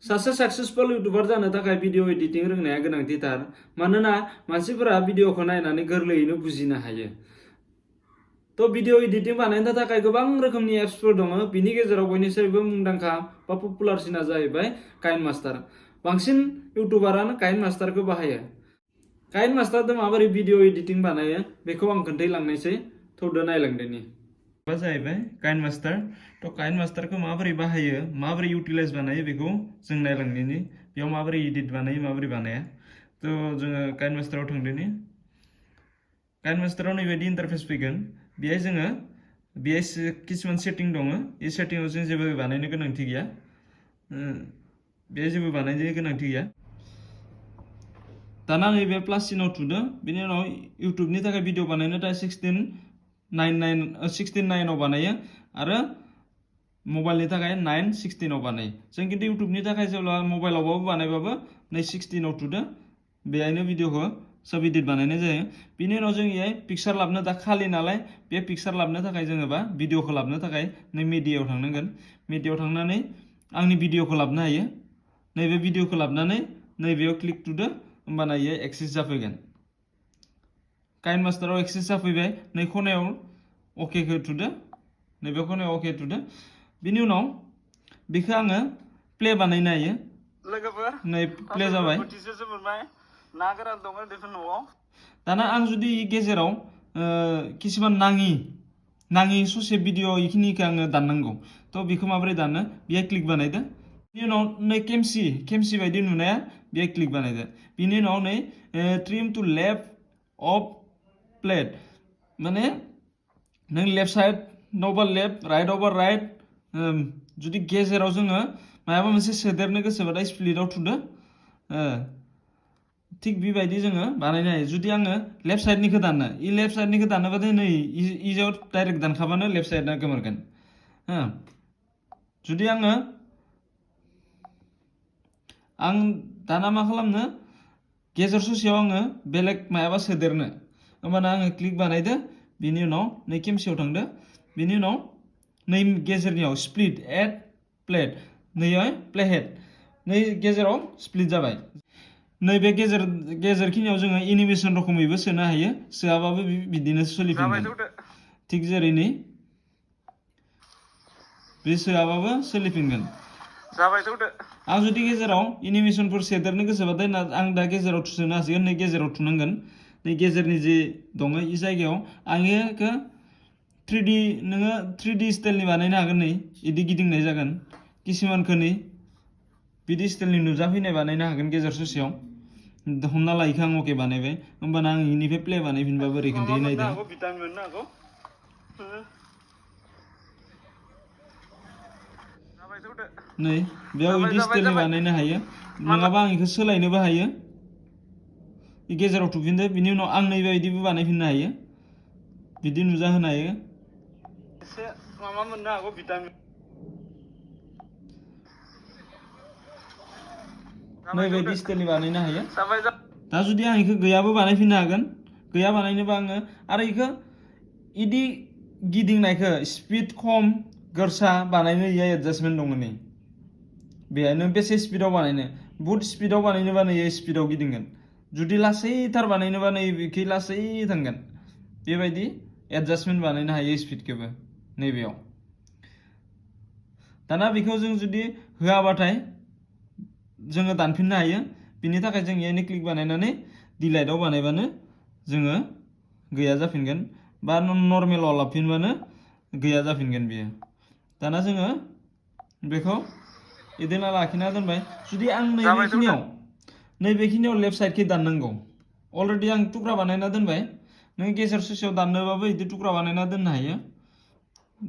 सासे successful YouTuber जानो थाखाय भिडिअ एडिटिं रोंनाया गोनांथिथार मानोना मानसिफोरा भिडिअखौ नायनानै गोरलैयैनो बुजिनो हायो। तो भिडिअ एडिटिं बानायनो थाखाय गोबां रोखोमनि एप्सफोर दङ। बिनि गेजेराव बयनिख्रुइबो मुंदांखा बा पपुलारसिना जाहैबाय काइनमास्टार। बांसिन यूट्यूबारानो काइनमास्टारखौ बाहायो। काइनमास्टारजों माबोरै भिडिअ एडिटिं बानायो बेखौ आं खोन्थालांनोसै। थौदो नायलांदोनि जाहैबाय काइनमास्टार। तो काइनमास्टारखौ माबोरै बाहायो माबोरै इउटिलाइज बानायो बेखौ जों नायलांदोनि। बेयाव माबोरै एडिट बानायो माबोरै बानाया। तो जोङो काइनमास्टाराव थांदोनि। काइनमास्टाराव नैबायदि इन्टारफेस फैगोन। बेहाय जोङो किसुमान सेटिं दङ। बे सेटिंआव जों जेबो बानायनो गोनांथि गैया। बेहाय जेबो बानायनो गोनांथि गैया। दाना नैबे प्लास सिनाव थुदो। बेनि उनाव इउट्यूबनि थाखाय भिडिअ बानायनो थाखाय 16:9 बानायो आरो मबाइलनि थाखाय 9:16 बानायो। जों खिन्थु इउट्यूबनि थाखाय जेब्ला मबाइलावबाबो बानायबाबो नै 16 थुदो। बेहायनो भिडिअखौ सब एडिट बानायनाय जायो। बिनि उनाव जों इहाय पिक्सार लाबनो दा खालि नालाय बे पिक्सार लाबनो थाखाय जोङो बा भिडिअखौ लाबनो थाखाय नै मिडियायाव थांनांगोन। मिडियायाव थांनानै आंनि भिडिअखौ लाबनो हायो। नैबे भिडिअखौ लाबनानै नैबेयाव क्लिक थुदो। होमबाना इयो एक्सेस जाफैगोन। काइनमास्टाराव एक्सेस जाफैबाय। नै खनायाव अकेखौ थुदो। नैबे खनायाव अके थुदो। बिनि उनाव बेखौ आङो प्ले बानायनो हायो। लोगोफोर नै प्ले जाबाय। ना गोरान दङ बेफोर न'आव। दाना आं जुदि गेजेराव किसुमान नाङि ससे भिडिअ इखिनिखौ आङो दाननांगौ। तो बेखौ माबोरै दानो बेहाय क्लिक बानायदो। बिनि उनाव नै केमसि बायदि नुनाया बेहाय क्लिक बानायदो। बिनि उनाव नै trim to left of plate माने नों लेफ्ट साइड नबा लेफ्ट राइट अभार राइट। जुदि गेजेराव जोङो माबा मोनसे सोदेरनो गोसोबाथाय स्प्लिटआव थुदो। थिग बेबायदि जोङो बानायनो हायो। जुदि आङो लेफ्ट साइडनिखौ दानो लेफ्ट साइडनिखौ दानोबाथाय नै इजाव डाइरेक्ट दानखाबानो लेफ्ट साइडआ गोमोरगोन। जुदि आं दाना मा खालामनो गेजेर ससेयाव आङो बेलेग मायाबा सोदेरनो होमबाना आङो क्लिक बानायदो। बिनि उनाव नै केमसियाव थांदो। बिनि उनाव नै गेजेरनियाव स्प्लिट एड प्लेट नैयाव प्लेहेड नै गेजेराव स्प्लिट जाबाय। नैबे गेजेरखिनियाव जोङो एनिमेसन रोखोमैबो सोनो हायो। सोआबाबो बिदिनो सोलिफिनगोन। थिग जेरै नै बे सोआबाबो सोलिफिनगोन। आं जुदि गेजेराव एनिमेसनफोर सोदेरनो गोसोबाथाय आं दा गेजेराव सोनो हासिगोन। नै गेजेराव थुनांगोन। नै गेजेरनि जे दङ इ जायगायाव आं इखौ 3D स्टाइलनि बानायनो हागोन। नै इदि गिदिंनाय जागोन। किसुमानखौ नै बिदि स्टाइलनि नुजाफैनाय बानायनो हागोन गेजेर ससेयाव। हमना ला इखौ आं अके बानायबाय। होमबाना आं इनिफ्राय प्ले बानायफिनबा बोरै खोन्थायो नायदो। नै बेयाव इदि स्टाइलनि बानायनो हायो। नङाबा आं इखौ सोलायनोबो हायो। गेजेराव थुफिनदो। बिनि उनाव आं नैबायदिबो बानायफिननो हायो। बिदि नुजाहोनो हायो। एसे माबा मोननो हागौ भिटामिन। नैबायदि स्टाइलनि बानायनो हायो। दा जुदि आं इखौ गैयाबो बानायफिननो हागोन। गैया बानायनोबा आङो आरो इखौ इदि गिदिंनायखौ स्पिड खम गोरसा बानायनो इया एडजास्टमेन्ट दङ। नै बेहायनो बेसे स्पिडाव बानायनो बुहुत स्पिडाव बानायनोबा नै स्पिडाव गिदिंगोन। जुदि लासैथार बानायनोबा नै बेखै लासै थांगोन। बेबायदि एडजास्टमेन्ट बानायनो हायो स्पिडखौबो नैबेयाव। दाना बेखौ जों जुदि होआबाथाय जोङो दानफिननो हायो। बिनि थाखाय जों इहायनो क्लिक बानायनानै डिलाइटआव बानायबानो जोङो गैया जाफिनगोन। बा नर्मेलाव लाबोफिनबानो गैया जाफिनगोन बियो। दाना जोङो बेखौ इदिनो लाखिना दोनबाय। जुदि आं नैबेखिनियाव लेफ्ट साइडखै दाननांगौ अलरेडि आं थुख्रा बानायना दोनबाय। नों गेजेर ससेयाव दाननोबाबो बिदि थुख्रा बानायना दोननो हायो।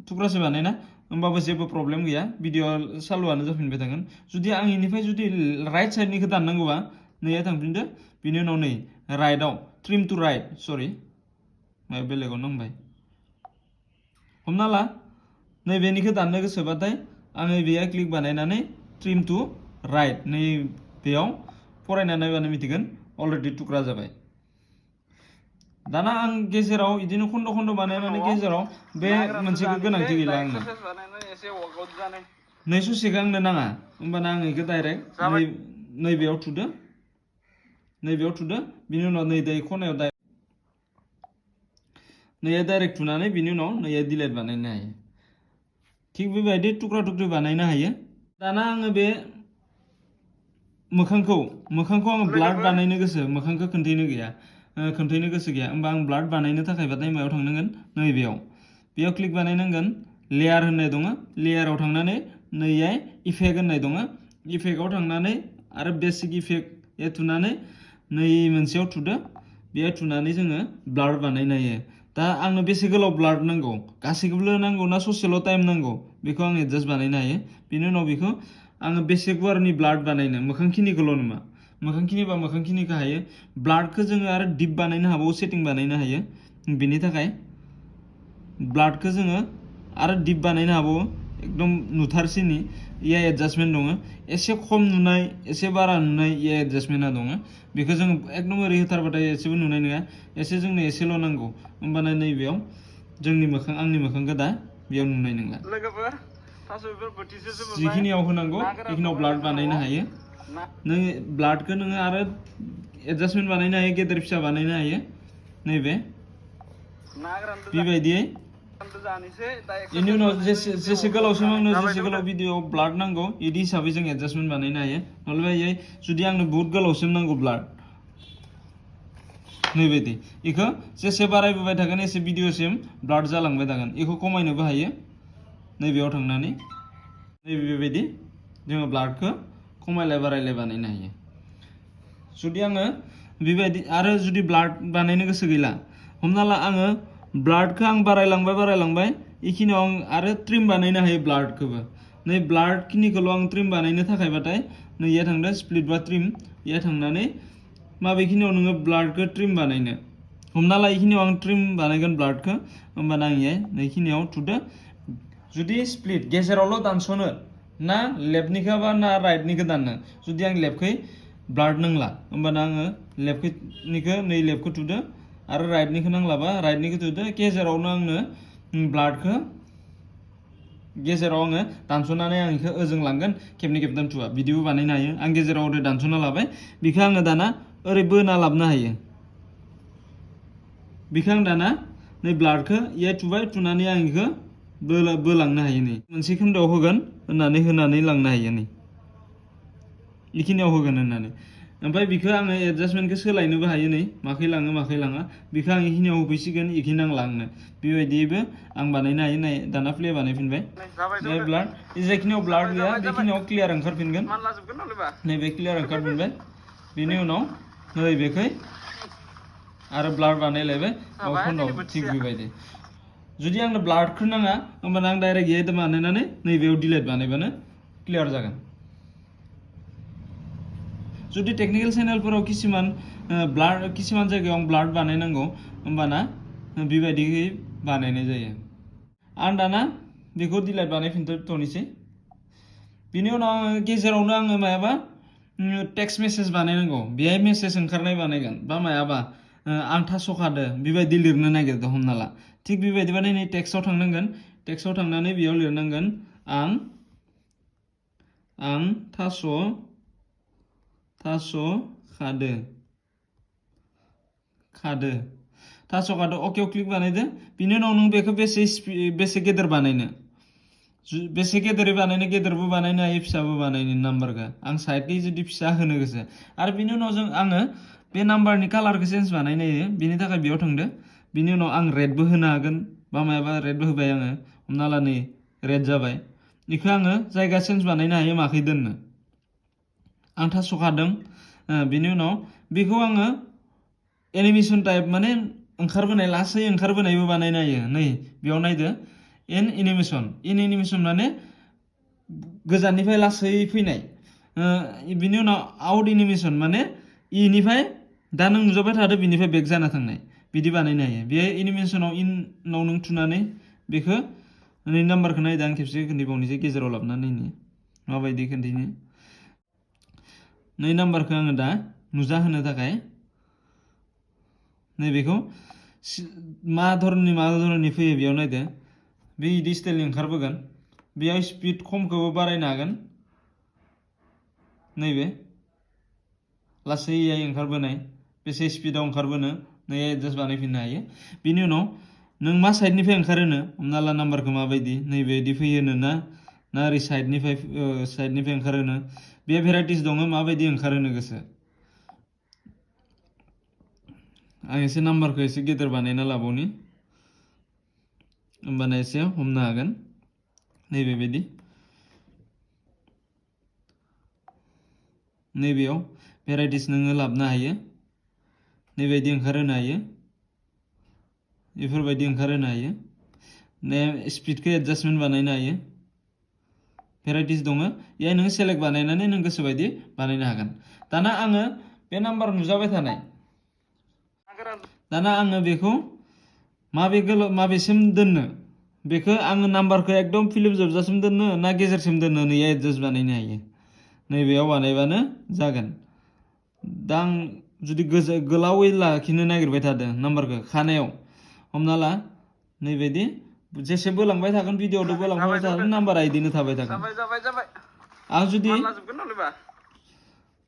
थुख्रासे बानायना होमबाबो जेबो प्रब्लेम गैया। भिडिअ चालुआनो जाफिनबाय थागोन। जुदि आं इनिफ्राय जुदि राइट साइडनिखौ दाननांगौबा नैया थांफिनदो। बिनि उनाव नै राइटआव ट्रिम टु राइट माबा बेलेगाव नांबाय। हमना ला नैबेनिखौ दाननो गोसोबाथाय आङो बेयाव क्लिक बानायनानै ट्रिम टु राइट नै बेयाव फरायना नायबानो मिथिगोन अलरेडि थुख्रा जाबाय। दाना आं गेजेराव बिदिनो खन्द' बानायनानै गेजेराव बे मोनसेखौ गोनांथि गैला आंनो। नै ससेखौ आंनो नाङा होमबाना आं इखो डाइरेक्ट नैबेयाव थुदो बिनि उनाव नै दै खनायाव नैया डाइरेक्ट थुनानै बिनि उनाव नैया डिलीट बानायनो हायो थिग बेबायदि टुक्रा टुक्रि बानायनो हायो दाना आङो बे मोखांखौ आङो ब्लाड बानायनो गोसो मोखांखौ खोन्थैनो गोसो गैया होमबा आं ब्लाड बानायनो थाखायबाथाय मायाव थांनांगोन बेयाव क्लिक बानायनांगोन लेयार होननाय दङ लेयाराव थांनानै नैयाय इफेक्ट होननाय दङ इफेक्टआव थांनानै आरो बेसिक इफेक्ट थुनानै नै मोनसेयाव थुदो बेयाव थुनानै जोङो ब्लाड बानायनो हायो दा आंनो बेसे गोलाव ब्लाड नांगौ गासैखौबो नांगौ ना ससेल' टाइम नांगौ बेखौ आं एडजास्ट बानायनो हायो बेनि उनाव बेखौ आङो बेसे गुवारनि ब्लाड बानायनो मोखांखिनिखौल' नङा मोखांखिनिबा मोखांखिनिखौ हायो ब्लाडखौ जोङो आरो डिप बानायनो हाबावो सेटिं बानायनो हायो बेनि थाखाय ब्लाडखौ जोङो आरो डिप बानायनो हाबावो एकदम नुथारसिनि इया एडजास्टमेन्ट दङ एसे खम नुनाय एसे बारा नुनाय इया एडजास्टमेन्टआ दङ बेखौ जोङो एकदम ओरै होथारबाथाय एसेबो नुनाय नङा जोंनो एसेल' नांगौ होमबाना नैबेयाव आंनि मोखांखौ दा बेयाव नुनाय नङा जिखिनियाव होनांगौ बेखिनियाव ब्लाड बानायनो हायो नों ब्लाडखौ नोङो आरो एडजास्टमेन्ट बानायनो हायो गेदेर फिसा बानायनो हायो नैबे बेबायदियै बेनि उनाव जेसे गोलावसिम आंनो जेसे गोलाव भिडिअ ब्लाड नांगौ बिदि हिसाबै जों एडजास्टमेन्ट बानायनो हायो नलबायै जुदि आंनो बहुत गोलावसिम नांगौ ब्लाड नैबायदि बेखौ जेसे बारायबोबाय थागोन एसे भिडिअसिम ब्लाड जालांबाय थागोन बेखौ खमायनोबो हायो नैबेयाव थांनानै बेबायदि जोङो ब्लाडखौ खमायलाय बारायलाय बानायनो हायो जुदि आङो बेबायदि आरो जुदि ब्लाड बानायनो गोसो गैला हमना ला आङो ब्लाडखौ आं बारायलांबाय बेखिनियाव आं आरो ट्रिम बानायनो हायो ब्लाडखौबो नै ब्लाड खिनिखौल' आं ट्रिम बानायनो थाखायबाथाय नैया थांदों स्प्लिट बा ट्रिम इया थांनानै माबेखिनियाव नोङो ब्लाडखौ ट्रिम बानायनो हमना ला बेखिनियाव आं ट्रिम बानायगोन ब्लाडखौ होमबाना आं नैखिनियाव थुदो जुदि स्प्लिट गेजेरावल' दानस'नो ना लेफ्टनिखौ बा ना राइटनिखौ दाननो जुदि आं लेफ्टखै ब्लाड नांला होमबाना आङो लेफ्टनिखौ नै लेफ्टखौ थुदो आरो राइटनिखौ नांलाबा राइटनिखौ थुदो गेजेरावनो आंनो ब्लाडखौ गेजेराव आङो दानस'नानै आं बेखौ ओजों लांगोन खेबनै खेबथाम थुवा बिदिबो बानायनो हायो आं गेजेराव ओरै दानस'ना लाबाय बेखौ आङो दाना ओरै बोना लाबोनो हायो बेखौ आं दाना नै ब्लाडखौ इया थुबाय थुनानै आं बेखौ बोलांनो हायो नै मोनसे खोन्दोआव होनानै लांनो हायो नै बेखिनियाव होगोन होननानै ओमफ्राय बेखौ आङो एडजास्टमेन्टखौ सोलायनोबो हायो नै माखै लाङो माखै लाङा बेखौ आं बेखिनियाव होफैसिगोन बेखि नांला आंनो बेबायदियैबो आं बानायनो हायो नाय दाना प्ले बानायफिनबाय नै ब्लाड जेखिनियाव ब्लाड गैया बेखिनियाव क्लियार ओंखारफिनगोन नैबे क्लियार ओंखारफिनबाय बेनि उनाव नैबेखै आरो ब्लाड बानायलायबाय खन्दाव थिग बेबायदि जुदि आंनो ब्लाडखौ नाङा होमबाना आं डाइरेक्ट इयाव बानायनानै नैबेयाव डिलीट बानायबानो क्लियार जागोन जुदि टेक्निकेल चेनेलफोराव किसुमान जायगायाव आं ब्लाड बानायनांगौ होमबाना बेबायदियै बानायनाय जायो आं दाना बेखौ डिलीट बानायफिनथ'नोसै बिनि उनाव आङो गेजेरावनो आङो मायाबा टेक्स्ट मेसेज बानायनांगौ बेहाय मेसेज ओंखारनाय बानायगोन बा मायाबा आं थास'खादो बेबायदि लिरनो नागिरदों हमना ला थिग बेबायदिबानो नै टेक्स्टआव थांनांगोन टेक्स्टआव थांनानै बेयाव लिरनांगोन आं थास'खादो अकेयाव क्लिक बानायदो बिनि उनाव नों बेखौ बेसे गेदेर बानायनो बेसे गेदेरै बानायनो गेदेरबो बानायनो हायो फिसाबो बानायनो नाम्बारखौ आं साइडखै जुदि फिसा होनो गोसो आरो बिनि उनाव आङो बे नाम्बारनि कालारखौ चेन्ज बानायनो हायो बिनि थाखाय बेयाव थांदो बिनि उनाव आं रेडबो होनो हागोन बा मायाबा रेडबो होबाय आङो हमना ला नै रेड जाबाय बेखौ आङो जायगा चेन्ज बानायनो हायो माखै दोननो आं थास'खादों बिनि उनाव बेखौ आङो एनिमेसन टाइप माने लासै ओंखारबोनायबो बानायनो हायो नै बेयाव नायदो इन एनिमेसन माने गोजाननिफ्राय लासै फैनाय बिनि उनाव आउट एनिमेसन माने इनिफ्राय दा नों नुजाबाय थादो बिनिफ्राय बेक जाना थांनाय बिदि बानायनो हायो बे एनिमेसनाव इनाव नों थुनानै बेखौ नै नाम्बारखौ नायदो आं खेबसे खोन्थिबावनोसै गेजेराव लाबोनानै माबायदि खोन्थिनो नै नाम्बारखौ आङो दा नुजाहोनो थाखाय नैबेखौ मा धरननि फैयो बेयाव नायदो बे इदि स्टाइलनि ओंखारबोगोन बेयाव स्पिड खमखौबो बारायनो हागोन नैबे लासैयै ओंखारबोनाय बेसे स्पिडाव ओंखारबोनो नै एडजास्ट बानायफिननो हायो बिनि उनाव नों मा साइडनिफ्राय ओंखारोनो हमना ला नाम्बारखौ माबायदि नैबेदि फैयोनो ना ओरै साइडनिफ्राय ओंखारोनो बे भेराइटिस दङ माबायदि ओंखारोनो गोसो आं एसे नाम्बारखौ एसे गेदेर बानायना लाबावनि होमबाना एसे हमनो हागोन नैबेबायदि नैबेयाव भेराइटिस नोङो लाबोनो हायो नैबायदि ओंखारहोनो हायो बेफोरबायदि ओंखारहोनो हायो स्पिडखौ एडजास्टमेन्ट बानायनो हायो भेराइटिस दङ बेहाय नों सेलेक्ट बानायनानै नों गोसोबायदि बानायनो हागोन दाना आङो बे नाम्बार नुजाबाय थानाय दाना आङो बेखौ माबेसिम दोननो बेखौ आङो नाम्बारखौ एकदम फिल्म जोबजासिम दोननो ना गेजेरसिम दोननो नै एडजास्ट बानायनो हायो नैबेयाव बानायबानो जागोन दा आं जुदि गोलावै लाखिनो नागिरबाय थादों नाम्बारखौ खानायाव हमना ला नैबायदि जेसे बोलांबाय थागोन भिडिअ'आव बोलांबाय थागोन नाम्बारा इदिनो थाबाय थागोन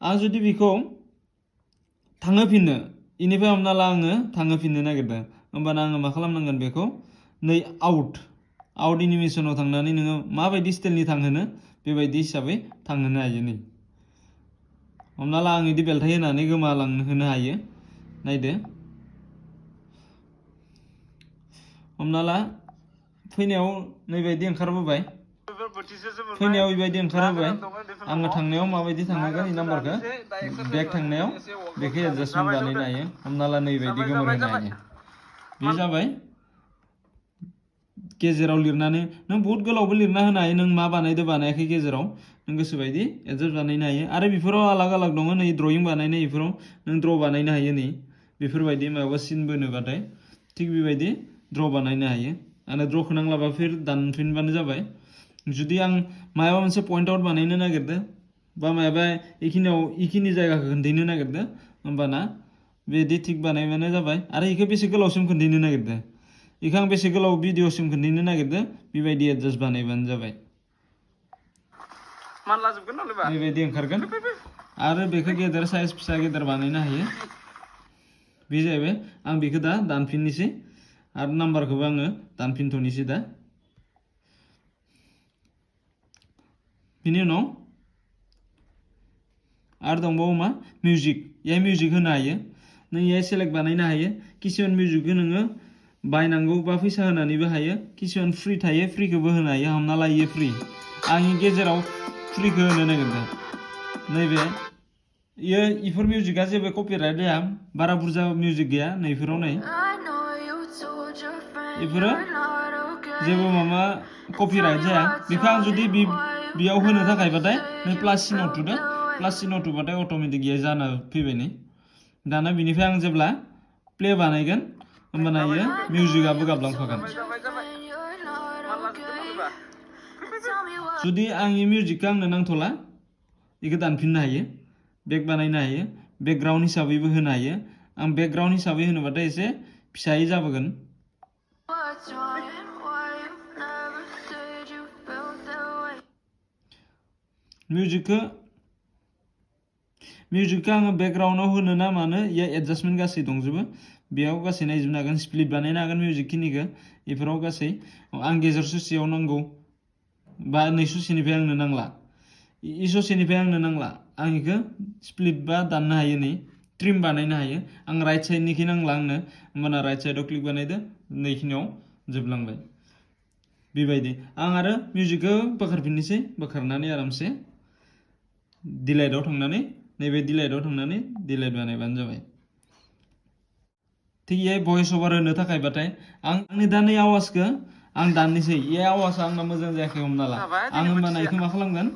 आं जुदि बेखौ थांहोफिननो इनिफ्राय हमना ला आङो थांहोफिननो नागिरदों होमबाना आङो मा खालामनांगोन बेखौ नै आउट एनिमेसनाव थांनानै नोङो माबायदि स्टाइलनि थांहोनो बेबायदि हिसाबै थांहोनो हायो नै हमना ला आं इदि बेलथाय होनानै गोमालांनो होनो हायो नायदो हमना ला फैनायाव नैबायदि ओंखारबोबाय फैनायाव बेबायदि ओंखारबोबाय आङो थांनायाव माबायदि थांहोगोन इ नाम्बारखौ बेक थांनायाव बेखौ एडजास्टमेन्ट बानायनो हायो हमना ला नैबायदि गोमोर होनो हायो बे जाबाय गेजेराव लिरनानै नों बहुत गोलावबो लिरना होनो हायो नों मा बानायदो बानायाखै गेजेराव नों गोसोबायदि एडजास्ट बानायनो हायो आरो बेफोराव आलाग आलाग दङ नै ड्रयिं बानायनाय बेफोराव नों ड्र बानायनो हायो नै बेफोरबायदि माबा सिन बोनोबाथाय थिग बेबायदि ड्र बानायनो हायो आरो ड्रखौ नांलाबा फिर दानफिनबानो जाबाय जुदि आं माबा मोनसे पइन्ट आउट बानायनो नागिरदों बा माबा इखिनि जायगाखौ खोन्थानो नागिरदों होमबाना बेदि थिग बानायबानो जाबाय आरो इखौ बेसे गोलावसिम खोन्थानो नागिरदों इखौ आं बेसे गोलाव भिडिअसिम खोन्थानो नागिरदों बेबायदि एडजास्ट बानायबानो जाबाय बेबायदि ओंखारगोन आरो बेखौ गेदेर साइज फिसा गेदेर बानायनो हायो बे जाहैबाय आं बेखौ दा दानफिननोसै आरो नाम्बारखौबो आङो दानफिनथ'नोसै दा बिनि उनाव आरो दंबावो मा मिउजिक इहाय मिउजिक होनो हायो नों इहाय सेलेक्ट बानायनो हायो किसुमान मिउजिकखौ नोङो बायनांगौ बा फैसा होनानैबो हायो किसुमान फ्रि थायो फ्रिखौबो होनो हायो हमना ला इयो फ्रि आं गेजेराव फ्रिखौ होनो नागिरदों नैबे इफोर मिउजिकआ जेबो कपिराइट जाया बारा बुरजा मिउजिक गैया नैफोराव नै इफोरो जेबो माबा कपिराइट जाया बेखौ आं जुदि बेयाव होनो थाखायबाथाय नै प्लास सिनाव थुदो प्लास सिनाव थुबाथाय अट'मेटिक इयो जाना फैबाय नै दाना बिनिफ्राय आं जेब्ला प्ले बानायगोन होमबाना इयो मिउजिकआबो गाबलांफागोन जुदि आं इ मिउजिकखौ आंनो नांथ'ला इखौ दानफिननो हायो बेक बानायनो हायो बेकग्राउन्ड हिसाबैबो होनो हायो आं बेकग्राउन्ड हिसाबै होनोबाथाय एसे फिसायै जाबोगोन मिउजिकखौ आङो बेकग्राउन्डआव होनो ना मानो इया एडजास्टमेन्ट गासै दंजोबो बेयाव गासै नायजोबनो हागोन स्प्लिट बानायनो हागोन मिउजिक खिनिखौ बेफोराव गासै आं गेजेर ससेयाव नांगौ बा नै ससेनिफ्राय आंनो नांला इ ससेनिफ्राय आंनो नांला आं इखौ स्प्लिट बा दाननो हायो नै ट्रिम बानायनो हायो आं राइट साइडनिखि नांला आंनो होमबाना राइट साइडआव क्लिक बानायदो नैखिनियाव जोबलांबाय बेबायदि आं आरो मिउजिकखौ बोखारफिननोसै बोखारनानै आरामसे डिलाइटआव थांनानै नैबे डिलाइटआव थांनानै डिलाइट बानायबानो जाबाय थिग इहाय भइस ओभार होनो थाखायबाथाय आंनि दा नै आवाजखौ आं दाननोसै इ आवाजआ आंना मोजां जायाखै हमना ला आं होमबाना इखौ मा खालामगोन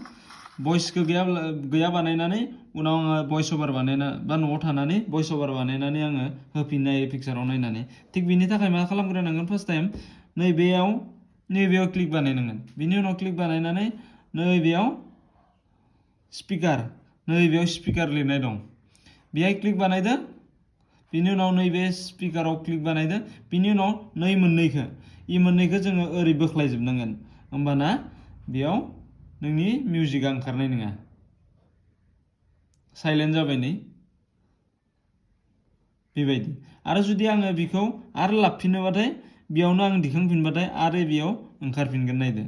भइसखौ गैया बानायनानै उनाव आङो भइस ओभार बानायना बा न'आव थानानै भइस ओभार बानायनानै आङो होफिननो हायो पिक्साराव नायनानै थिग बिनि थाखाय मा खालामग्रोनांगोन फार्स्ट टाइम नैबेयाव क्लिक बानायनांगोन बिनि उनाव क्लिक बानायनानै नैबेयाव स्पिकार नैबेयाव स्पिकार लिरनाय दं बेहाय क्लिक बानायदो बिनि उनाव नैबे स्पिकाराव क्लिक बानायदो बिनि उनाव मोननैखौ जोङो ओरै बोख्लायजोबनांगोन होमबाना बेयाव नोंनि मिउजिकआ ओंखारनाय नङा साइलेन्ट जाबाय नै बेबायदि आरो जुदि आङो बेखौ आरो लाबफिनोबाथाय बेयावनो आं दिखांफिनबाथाय आरो बेयाव ओंखारफिनगोन नायदो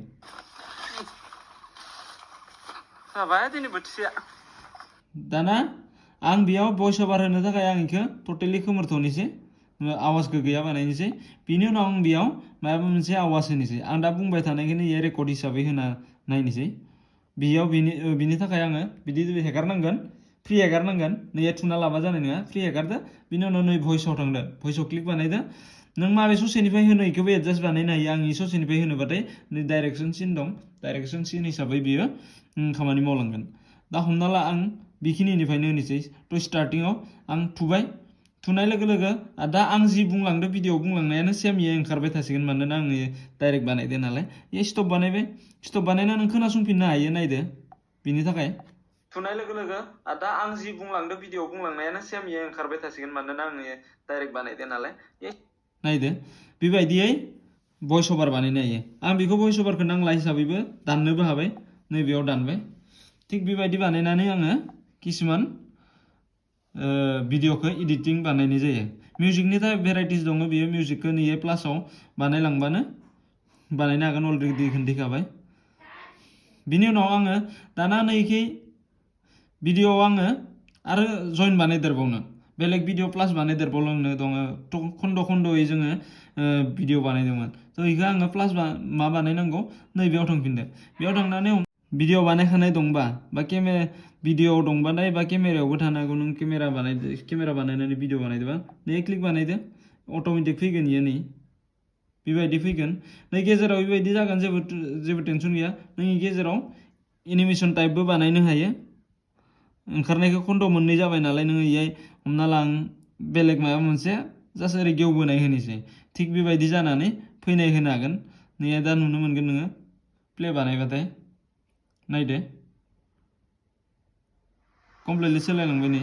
जाबाय दिनै बोथिसेया दाना आं बेयाव भइस ओभार होनो थाखाय आं बेखौ टटेलि खोमोरथ'नोसै आवाजखौ गैया बानायनोसै बिनि उनाव आं बेयाव माबा मोनसे आवाज होनोसै आं दा बुंबाय थानायखौनो इयो रेकर्ड हिसाबै होना नायनोसै बेयाव बिनि थाखाय आङो बिदि हेगारनांगोन फ्रि हेगारनांगोन नैया थुना लाबा जानाय नङा फ्रि हेगारदो बिनि उनाव नै भइसआव थांदो भइसआव क्लिक बानायदो नों माबे ससेनिफ्राय होनो बेखौबो एडजास्ट बानायनो हायो आं इ ससेनिफ्राय होनोबाथाय नै डाइरेक्सन सिन दं डाइरेक्सन सिन हिसाबै बियो खामानि मावलांगोन दा हमना ला आं बेखिनिनिफ्रायनो होनोसै थ' स्टार्टिङाव आं थुबाय थुनाय लोगो लोगो दा आं जि बुंलांदो भिडिअ बुंलांनायानो सेम इयो ओंखारबाय थासिगोन मानोना आङो डाइरेक्ट बानायदो नालाय इयो स्टप बानायबाय स्टप बानायना नों खोनासंफिननो हायो नायदो बिनि थाखाय थुनाय लोगो लोगो दा आं जि बुंलांदो भिडिअ बुंलांनायानो सेम इयो ओंखारबाय थासिगोन मानोना आङो डाइरेक्ट बानायदो नालाय नायदो बेबायदियै भइस ओभार बानायनो हायो आं बेखौ भइस ओभारखौ नांला हिसाबैबो दाननोबो हाबाय नैबेयाव दानबाय थिग बेबायदि बानायनानै आङो किसुमान भिडिअखौ एडिटिं बानायनाय जायो मिउजिकनि थाखाय भेराइटिस दङ बेयो मिउजिकखौ नैयो प्लासाव बानायलांबानो बानायनो हागोन अलरेडि खोन्थिखाबाय बिनि उनाव आङो दाना नैखि भिडिअआव आङो आरो जइन बानायदेरबावनो बेलेग भिडिअ प्लास बानायदेरबावलांनो दङ खन्द' खन्द'यै जोङो भिडिअ बानायदोंमोन थ' बेखौ आङो प्लास मा बानायनांगौ नैबेयाव थांफिनदो बेयाव थांनानै भिडिअ बानायखानाय दंबा बा भिडिअ दंबाथाय बा केमेरायावबो थानो हागौ नों केमेरा बानायनानै भिडिअ बानायदोंबा नै क्लिक बानायदो अट'मेटिक फैगोन इयो नै बेबायदि फैगोन नै गेजेराव बेबायदि जागोन जेबो टेनसन गैया नों गेजेराव एनिमेसन टाइपबो बानायनो हायो ओंखारनायखौ खन्द' मोननै जाबाय नालाय नोङो इयाय हमना ला आं बेलेग माबा मोनसे जास्ट ओरै गेवबोनाय होनोसै थिग बेबायदि जानानै फैनाय होनो हागोन नैया दा नुनो मोनगोन नोङो प्ले बानायबाथाय नायदो कमप्लिटलि सोलायलांबाय नै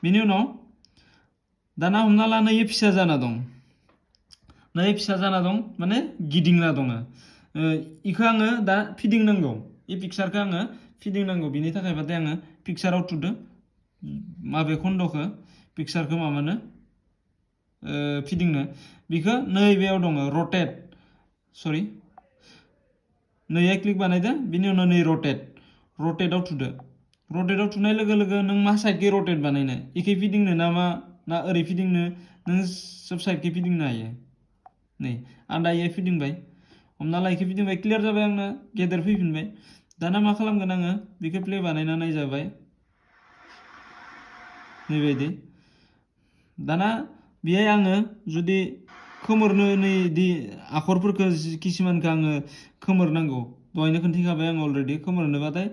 बिनि उनाव दाना हमना ला नैयो फिसा जाना दं नै फिसा जाना दं माने गिदिंना दङ इखौ आङो दा फिदिंनांगौ इ पिक्सारखौ आङो फिदिंनांगौ बिनि थाखायबाथाय आङो पिक्साराव थुदो माबे खन्द'खौ पिक्सारखौ माबानो फिदिंनो बेखौ नैबेयाव दङ रटेट सरि नैया क्लिक बानायदो बिनि उनाव नै रटेटआव थुदो रटेटआव थुनाय लोगो लोगो नों मा साइडखै रटेट बानायनो इखै फिदिंनो ना ओरै फिदिंनो नों सब साइडखै फिदिंनो हायो नै आं दा इयो फिदिंबाय हमना ला इखौ फिदिंबाय क्लियार जाबाय आंनो गेदेर फैफिनबाय दाना मा खालामगोन आङो बेखौ प्ले बानायना नायजाबाय नैबायदि दाना बेहाय आङो जुदि खोमोरनो नैदि आखरफोरखौ किसुमानखौ आङो खोमोरनांगौ दहायनो खोन्थिखाबाय आं अलरेडि खोमोरनोबाथाय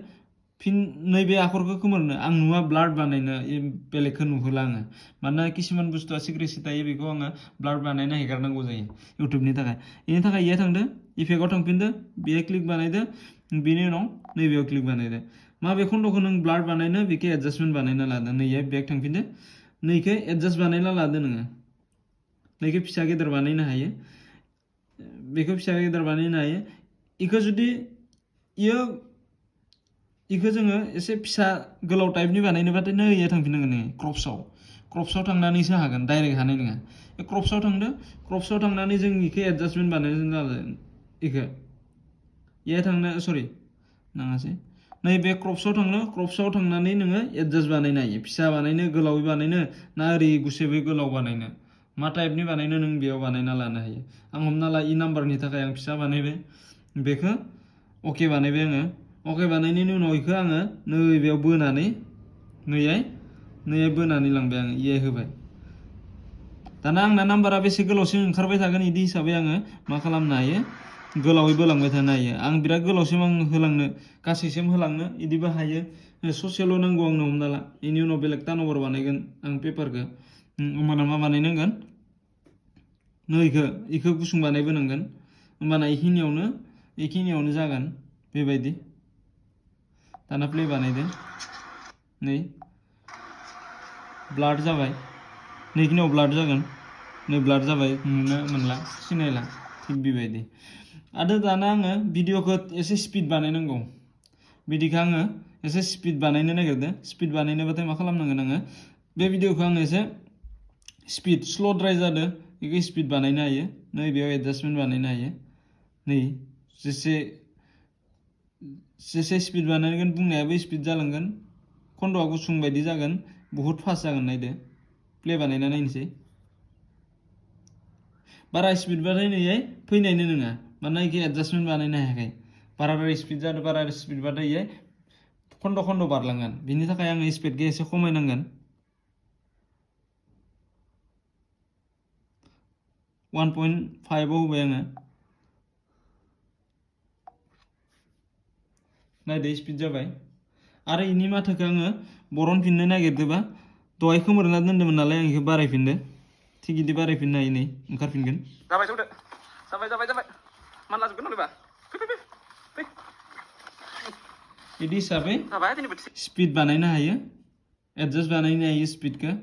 फिन नैबे आखरखौ खोमोरनो आं नुवा ब्लार बानायनो बेलेगखौ नुहोला आङो मानोना किसुमान बुस्थुआ सिक्रेसि थायो बेखौ आङो ब्लार बानायना हेगारनांगौ जायो इउटुबनि थाखाय बेनि थाखाय इयो थांदो इफेक्टआव थांफिनदो बेहाय क्लिक बानायदो बिनि उनाव नैबेयाव क्लिक बानायदो माबे खन्द'खौ नों ब्लार बानायनो बेखौ एडजास्टमेन्ट बानायना लादो नैया बेक थांफिनदो नैखौ एडजास्ट बानायना लादो नोङो नैखौ फिसा गेदेर बानायनो हायो बेखौ फिसा गेदेर बानायनो हायो इखौ जुदि इखौ जोङो एसे फिसा गोलाव टाइपनि बानायनोबाथाय नैया थांफिननांगोन नोङो क्रप्सआव थांनानैसो हागोन डाइरेक्ट हानाय नङा क्रप्सआव थांदो क्रप्सआव थांनानै जों इखौ एडजास्टमेन्ट बानायनो लादों इखौ इया थांनो सरि नाङासै नैबे क्रप्सआव थांनानै नोङो एडजास्ट बानायनो हायो फिसा बानायनो गोलावै बानायनो ना ओरै गुसेबै गोलाव बानायनो मा टाइपनि बानायनो नों बेयाव बानायना लानो हायो आं हमना ला इ नाम्बारनि थाखाय आं फिसा बानायबाय बेखौ अके बानायबाय आङो अके बानायनायनि उनाव इखौ आङो नैबेयाव बोनानै नैयाय बोनानै लांबाय आङो इयाय होबाय दाना आंना नाम्बारा बेसे गोलावसिम ओंखारबाय थागोन इदि हिसाबै आङो मा खालामनो हायो गोलावै बोलांबाय थानो हायो आं बिराद गोलावसिम आं होलांनो गासैसिम होलांनो इदिबो हायो ससेल' नांगौ आंनो हमना ला बेनि उनाव बेलेग टार्नअभार बानायगोन आं पेपारखौ होमबाना मा बानायनांगोन इखौ गुसुं बानायबोनांगोन होमबाना इखिनियावनो जागोन बेबायदि दाना प्ले बानायदो नै ब्लार जाबाय नैखिनियाव ब्लार जागोन नै ब्लार जाबाय नुनो मोनला सिनायला थिग बेबायदि आरो दाना आङो भिडिअखौ एसे स्पिड बानायनांगौ बिदिखौ आङो एसे स्पिड बानायनो नागिरदों स्पिड बानायनोबाथाय मा खालामनांगोन आङो बे भिडिअखौ आङो एसे स्पिड स्ल'द्राय जादों बेखौ स्पिड बानायनो हायो नै बेयाव एडजास्टमेन्ट बानायनो हायो नै जेसे जेसे स्पिड बानायगोन बुंनायाबो स्पिड जालांगोन खन्द'आ गुसुं बायदि जागोन बहुत फास्ट जागोन नायदो प्ले बानायना नायनोसै बारा स्पिडबाथाय नैहाय फैनायनो नङा मानोना बेखौ एडजास्टमेन्ट बानायनो हायाखै बाराद्राय स्पिड जादों बारा स्पिडबाथाय इयो खन्द' खन्द' बारलांगोन बिनि थाखाय आङो स्पिडखौ एसे खमायनांगोन 1.5 आव होबाय आङो नायदो स्पिड जाबाय आरो इनि माथोखौ आङो बरनफिननो नागिरदोंबा दहाय खोमोरना दोन्दोंमोन नालाय आं बेखौ बारायफिनदो थिग बिदि बारायफिननो हायो नै ओंखारफिनगोन जाबाय सौदो जाबाय मानलाजोबगोन नोबा बिदि हिसाबै स्पिड बानायनो हायो एडजास्ट बानायनो हायो स्पिडखौ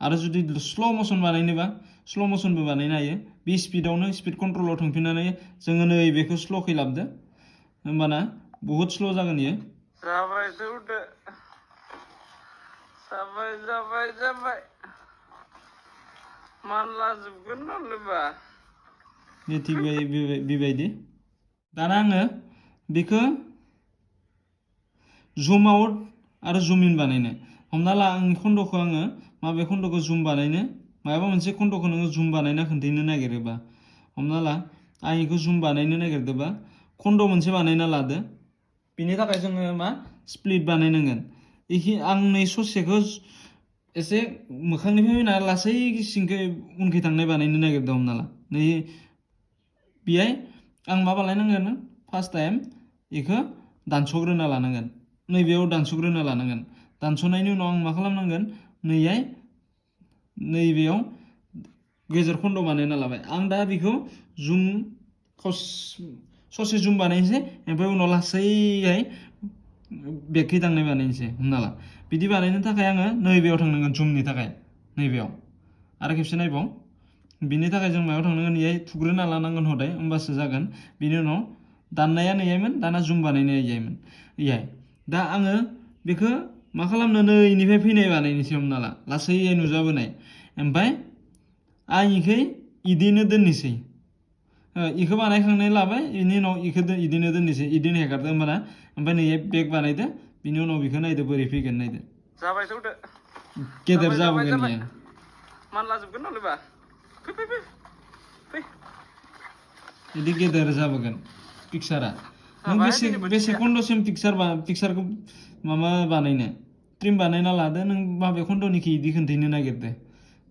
आरो जुदि स्ल' मसन बानायनोबा स्ल' मसनबो बानायनो हायो बे स्पिडावनो स्पिड कन्ट्रलाव थांफिननानै जोङो नैबेखौ स्ल'खै लाबोदो होमबाना बहुत स्ल' जागोन इयो जाबाय सौदो जाबाय मानलाजोबगोन नोबा बे थिग बेबायदि दाना आङो बेखौ जुम आउट आरो जुम इन बानायनो हमना ला आंनि खन्द'खौ आङो माबे खन्द'खौ जुम बानायनो माबा मोनसे खन्द'खौ नोङो जुम बानायना खोन्थानो नागिरोबा हमना ला आं बेखौ जुम बानायनो नागिरदोंबा खन्द' मोनसे बानायना लादो बिनि थाखाय जोङो मा स्प्लिट बानायनांगोन इखि आं नै ससेखौ एसे मोखांनिफ्राय फैना लासै सिंखै उनखै थांनाय बानायनो नागिरदों हमना ला नै बेहाय आं मा बानायनांगोन फार्स्ट टाइम बेखौ दानस'ग्रोना लानांगोन नैबेयाव दानस'ग्रोना लानांगोन दानस'नायनि उनाव आं मा खालामनांगोन नैहाय नैबेयाव गेजेर खन्द' बानायना लाबाय आं दा बेखौ जुम ससे जुम बानायनोसै ओमफ्राय उनाव लासैहाय बेगखै थांनाय बानायनोसै हमना ला बिदि बानायनो थाखाय आङो नैबेयाव थांनांगोन जुमनि थाखाय नैबेयाव आरो खेबसे नायबाव बिनि थाखाय जों मायाव थांनांगोन इहाय थुग्रोना लानांगोन हदाय होमबासो जागोन बिनि उनाव दाननाया नैहायमोन दाना जुम बानायनाया इहायमोन इहाय दा आङो बेखौ मा खालामनो नैनिफ्राय फैनाय बानायनोसै हमना ला लासैयै नुजाबोनाय ओमफ्राय आं इखै इदिनो दोननोसै इखौ बानायखांनानै लाबाय बेनि उनाव इखौ इदिनो दोननोसै इदिनो हेगारदो होमबाना ओमफ्राय नैहाय बेग बानायदो बिनि उनाव बेखौ नायदो बोरै फैगोन नायदो जाबाय सौदो गेदेर जाबोगोन इयो मानलाजोबगोन नोबा बिदि गेदेर जाबोगोन पिक्सारा नों बेसे खन्द'सिम पिक्सारखौ माबा बानायनो ट्रिम बानायना लादो नों माबे खन्द'निखौ इदि खोन्थानो नागिरदो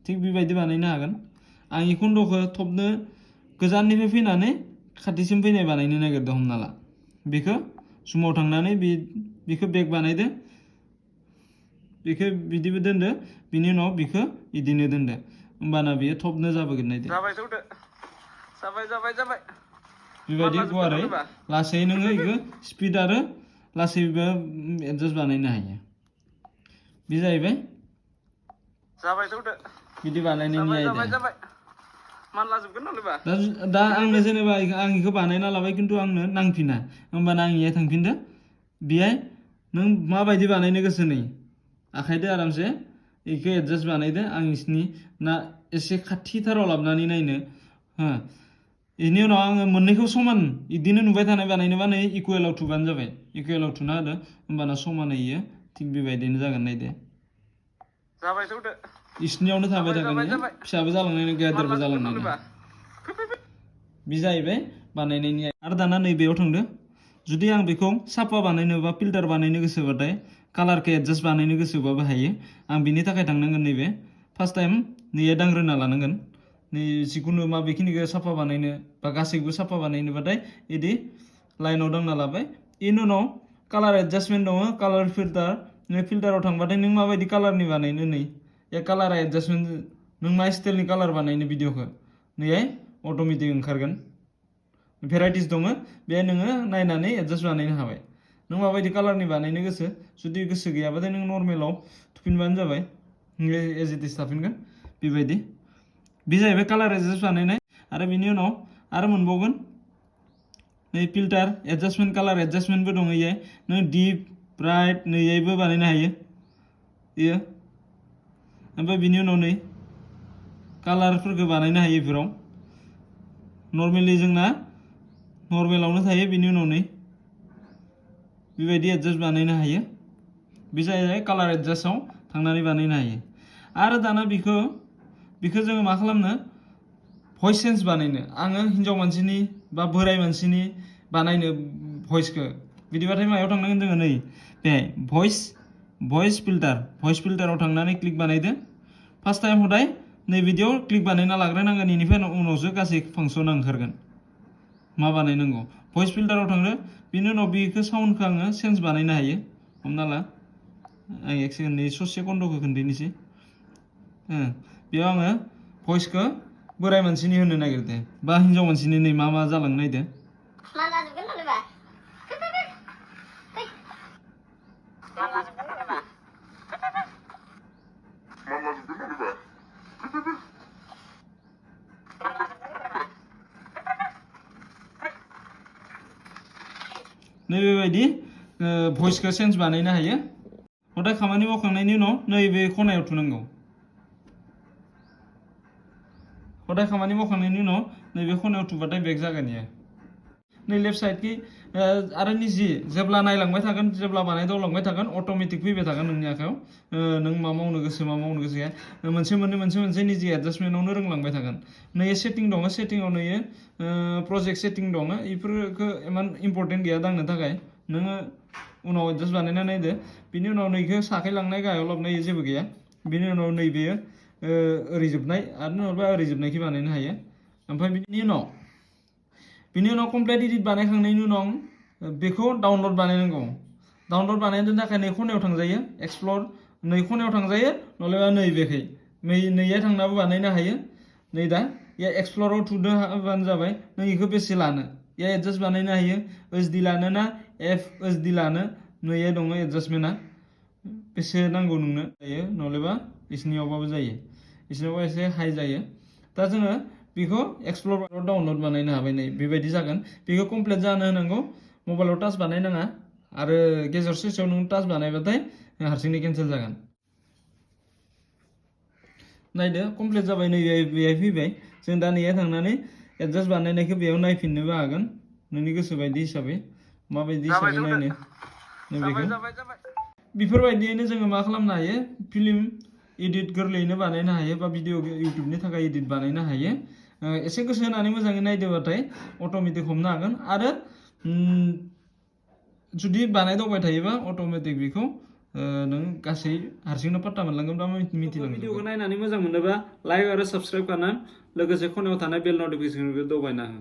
थिग बेबायदि बानायनो हागोन आं इ खन्द'खौ थबनो गोजाननिफ्राय फैनानै खाथिसिम फैनाय बानायनो नागिरदों हमना ला बेखौ जुमाव थांनानै बेखौ बेग बानायदो बेखौ बिदिबो दोनदो बिनि उनाव बेखौ इदिनो दोनदो होमबाना बेयो थबनो जाबोगोन नायदो जाबाय सौदो जाबाय बेबायदि गुवारै लासै नोङो बेखौ स्पिड आरो लासैबो एडजास्ट बानायनो हायो बे जाहैबाय जाबाय सौदो बिदि बानायनायनि आयदा दा आंनो जेनेबा आं बेखौ बानायना लाबाय खिन्थु आंनो नांफिना होमबाना आं इहाय थांफिनदो बेहाय नों माबायदि बानायनो गोसो नै आखाइदो आरामसे बेखौ एडजास्ट बानायदो आं इसिनि ना एसे खाथिथाराव लाबोनानै नायनो हो बेनि उनाव आङो मोननैखौ समान बिदिनो नुबाय थानाय बानायनोबा नै इकुवेलाव थुबानो जाबाय इकुवेलाव थुना होदो होमबाना समानै इयो थिग बेबायदिनो जागोन नायदो जाबाय सौदो इसिनियावनो थाबाय थागोन इयो फिसाबो जालांनाय गेदेरबो जालांनाय बे जाहैबाय बानायनायनि आरो दाना नैबेयाव थांदो जुदि आं बेखौ साफा बानायनो बा फिल्टार बानायनो गोसोबाथाय कालारखौ एडजास्ट बानायनो गोसोबाबो हायो आं बिनि थाखाय थांनांगोन नैबे फार्स्ट टाइम नैया दांग्रोना लानांगोन नै जिखुनु माबेखिनिखौ साफा बानायनो बा गासैखौबो साफा बानायनोबाथाय इदि लाइनाव दांना लाबाय बेनि उनाव कालार एडजास्टमेन्ट दङ कालार फिल्टार नै फिल्टाराव थांबाथाय नों माबायदि कालारनि बानायनो नै ए कालारा एडजास्टमेन्ट नों मा स्टाइलनि कालार बानायनो भिडिअखौ नैहाय अट'मेटिक ओंखारगोन भेराइटिस दङ बे नोङो नायनानै एडजास्ट बानायनो हाबाय नों माबायदि कालारनि बानायनो गोसो जुदि गोसो गैयाबाथाय नों नर्मेलाव थुफिनबानो जाबाय एज इट इज थाफिनगोन बेबायदि बे जाहैबाय कालार एडजास्ट बानायनाय आरो बिनि उनाव आरो मोनबावगोन नै फिल्टार एडजास्टमेन्ट कालार एडजास्टमेन्टबो दङ इयो नों डिप ब्राइट नैयैबो बानायनो हायो इयो ओमफ्राय बिनि उनाव नै कालारफोरखौ बानायनो हायो बेफोराव नर्मेलि जोंना नर्मेलावनो थायो बिनि उनाव नै बेबायदि एडजास्ट बानायनो हायो बे जाहैबाय कालार एडजास्टआव थांनानै बानायनो हायो आरो दाना बेखौ जोङो मा खालामनो भइस चेन्ज बानायनो आङो हिन्जाव मानसिनि बा बोराय मानसिनि बानायनो भइसखौ बिदिबाथाय मायाव थांनांगोन जोङो नै बेहाय भइस फिल्टाराव थांनानै क्लिक बानायदो फार्स्ट टाइम हदाय नै बिदियाव क्लिक बानायना लाग्रोनांगोन इनिफ्राय उनावसो गासै फांसना ओंखारगोन मा बानायनांगौ भइस फिल्टाराव थांनो बिनि उनाव बेखौ साउन्डखौ आङो चेन्ज बानायनो हायो हमना ला आं एक सेकेन्ड नै ससे कन्डखौ खोन्थानोसै बेयाव आङो भइसखौ बोराय मानसिनि होनो नागिरदों बा हिन्जाव मानसिनि नै मा जालांनो नायदो नै बेबायदि भइसखौ चेन्ज बानायनो हायो हदाय खामानि मावखांनायनि उनाव नैबे खनायाव थुनांगौ हदाय खामानि मावखांनायनि उनाव नैबे खनायाव थुबाथाय बेक जागोन इयो नै लेफ्ट साइडखि आरो निजि जेब्ला नायलांबाय थागोन जेब्ला बानायदावलांबाय थागोन अट'मेटिक फैबाय थागोन नोंनि आखायाव नों मा मावनो गोसो गैया मोनसे मोनसे निजि एडजास्टमेन्टआवनो रोंलांबाय थागोन नैयो सेटिं दङ सेटिंआव नैयो प्रजेक्ट सेटिं दङ बेफोरखौ इमान इम्पर्टेन्ट गैया दांनो थाखाय नोङो उनाव एडजास्ट बानायना नायदो बिनि उनाव नैखौ साखाय लांनाय गाहायाव लाबोनाय जेबो गैया बिनि उनाव नैबेयो ओरै जोबनाय आरो नङाबा ओरै जोबनायखौ बानायनो हायो ओमफ्राय बिनि उनाव कमप्लिट एडिट बानायखांनायनि उनाव बेखौ डाउनलड बानायनांगौ डाउनलड बानायनो थाखाय नै खनायाव थांजायो एक्सप्लर नै खनायाव थांजायो नलेबा नैबेखै नैया थांनाबो बानायनो हायो नै दा या एक्सप्लराव थुनो हाबानो जाबाय नों बेखौ बेसे लानो या एडजास्ट बानायनो हायो ओइचडि लानो ना एफओइचडि लानो नैया दङ एडजास्टमेन्टआ बेसे नांगौ नोंनो जायो नलेबा इसनियावबाबो जायो इसनियावबा एसे हाइ जायो दा जोङो बेखौ एक्सप्लराव डाउनलड बानायनो हाबाय नै बेबायदि जागोन बेखौ कमप्लिट जानो होनांगौ मबाइलाव टाच बानायनाङा आरो गेजेर ससेयाव नों टाच बानायबाथाय हारसिंनो केन्सेल जागोन नायदो कमप्लिट जाबाय नै बेहाय फैबाय जों दा नैया थांनानै एडजास्ट बानायनायखौ बेयाव नायफिननोबो हागोन नोंनि गोसो बायदि हिसाबै माबायदि हिसाबै नायनो बेखौ बेफोरबायदियैनो जोङो मा खालामनो हायो फिल्म एडिट गोरलैयैनो बानायनो हायो बा भिडिअ इउटुबनि थाखाय एडिट बानायनो हायो एसे गोसो होनानै मोजाङै नायदोबाथाय अट'मेटिक हमनो हागोन आरो जुदि बानायदावबाय थायोबा अट'मेटिक बेखौ नों गासै हारसिंनो पात्ता मोनलांगोन बा मिथिलांगोन भिडिअखौ नायनानै मोजां मोनोबा लाइक आरो साबस्क्राइब खालामना लोगोसे खनायाव थानाय बेल नटिफिकेसनखौ दबायना हो